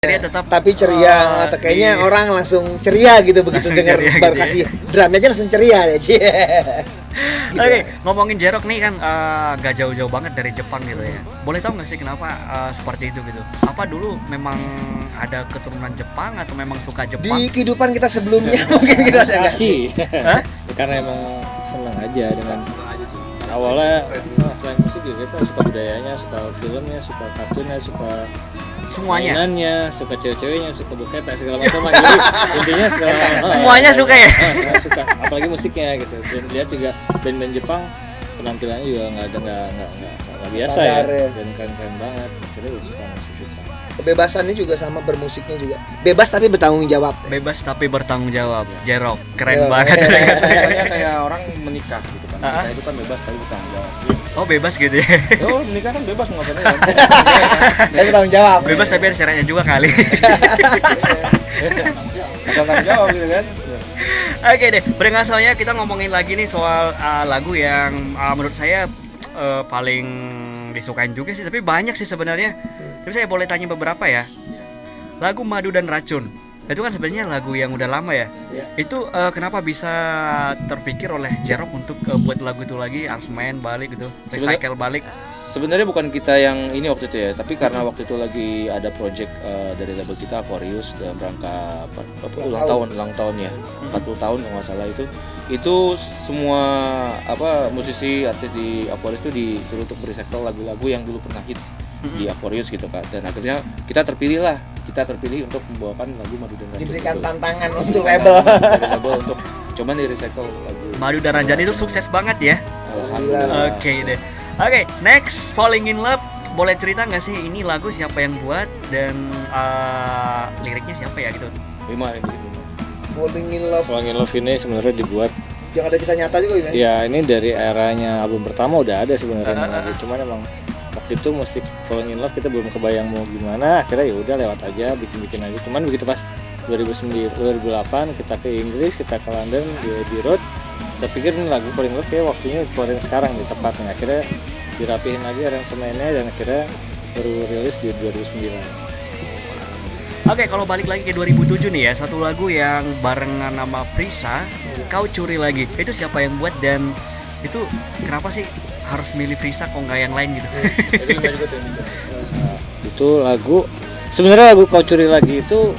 Ceria tetap tapi ceria, kayaknya orang langsung ceria gitu begitu dengar baru gitu kasih drumnya aja langsung ceria ya Ci. Gitu. Oke, ngomongin J-Rock nih kan gak jauh-jauh banget dari Jepang gitu ya. Boleh tahu nggak sih kenapa seperti itu gitu? Apa dulu memang ada keturunan Jepang atau memang suka Jepang? Di kehidupan kita sebelumnya mungkin kita ada nggak? sih Hah? karena emang senang aja dengan awalnya selain musik juga kita suka budayanya, suka filmnya, suka kartunnya, suka Semuanya. mainannya, suka cewek-ceweknya, suka bokep segala macam lah. Jadi intinya segala Semuanya suka ya? semua suka, apalagi musiknya gitu. Dan lihat juga band-band Jepang penampilannya juga nggak biasa Standar, ya, ya. dan keren-keren banget. Jadi suka musik Jepang. Kebebasannya juga sama, bermusiknya juga bebas tapi bertanggung jawab. Bebas tapi bertanggung jawab. J-Rock keren Iya. banget. Contohnya kayak orang menikah gitu kan. Menikah itu kan bebas tapi bertanggung jawab. Oh bebas gitu ya? Oh menikah kan bebas mau ngapain aja. Tapi bertanggung jawab. Bebas tapi ada syaratnya juga kali. Asal tanggung jawab gitu kan. Oke deh, beringasonya kita ngomongin lagi nih soal lagu yang menurut saya paling disukain juga sih, tapi banyak sih sebenarnya. Tapi saya boleh tanya beberapa ya. Lagu Madu dan Racun. Itu kan sebenarnya lagu yang udah lama ya. Iya. Itu kenapa bisa terpikir oleh J-Rock untuk buat lagu itu lagi, aransemen balik gitu, recycle balik? Sebenarnya bukan kita yang ini waktu itu ya, tapi karena waktu itu lagi ada project dari label kita Aquarius dalam rangka ulang tahun ya, 40 tahun kalau nggak salah itu semua musisi artis di Aquarius itu disuruh untuk recycle lagu-lagu yang dulu pernah hits di Aquarius gitu kan, dan akhirnya kita terpilih untuk membawakan lagu Madu dan Racun. Diberikan itu. tantangan untuk label. Dari label untuk coba di recycle lagu Madu dan Racun itu sukses banget ya. Alhamdulillah. Oke deh. Oke, next Falling in Love. Boleh cerita nggak sih ini lagu siapa yang buat dan liriknya siapa ya gitu? Lima. Falling in Love Falling in Love ini sebenarnya dibuat yang ada kisah nyata juga ya. ya, ini dari eranya album pertama udah ada sebenarnya lagu, cuman emang waktu itu musik Falling in Love kita belum kebayang mau gimana, akhirnya ya udah lewat aja, bikin aja. Cuman begitu pas 2009 2008 kita ke Inggris, kita ke London di Abbey Road, kita pikir ini lagu Falling in Love kayak waktunya keluarin sekarang di tepatnya. Akhirnya dirapihin lagi aransemennya dan akhirnya baru rilis di 2009. Oke, kalau balik lagi ke 2007 nih ya, satu lagu yang barengan nama Prisa, Kau Curi Lagi. Itu siapa yang buat dan itu kenapa sih harus milih Prisa kok nggak yang lain gitu? Itu lagu sebenarnya lagu Kau Curi Lagi itu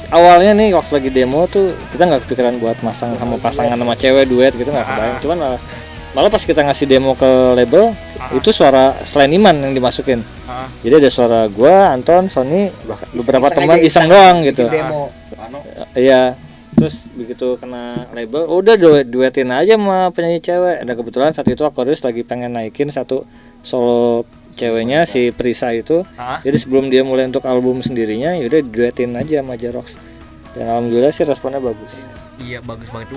awalnya nih waktu lagi demo tuh kita nggak kepikiran buat masang sama pasangan sama cewek duet gitu, nggak kebayang. Cuman malah pas kita ngasih demo ke label itu suara selain Iman yang dimasukin. Jadi ada suara gua, Anton, Sony, beberapa teman iseng doang gitu. Demo. Iya. Terus begitu kena label, udah duetin aja sama penyanyi cewek. Dan kebetulan saat itu Aquarius lagi pengen naikin satu solo ceweknya si Prisa itu. Jadi sebelum dia mulai untuk album sendirinya, yaudah duetin aja sama J-Rock. Dan alhamdulillah sih responnya bagus. Iya, bagus banget.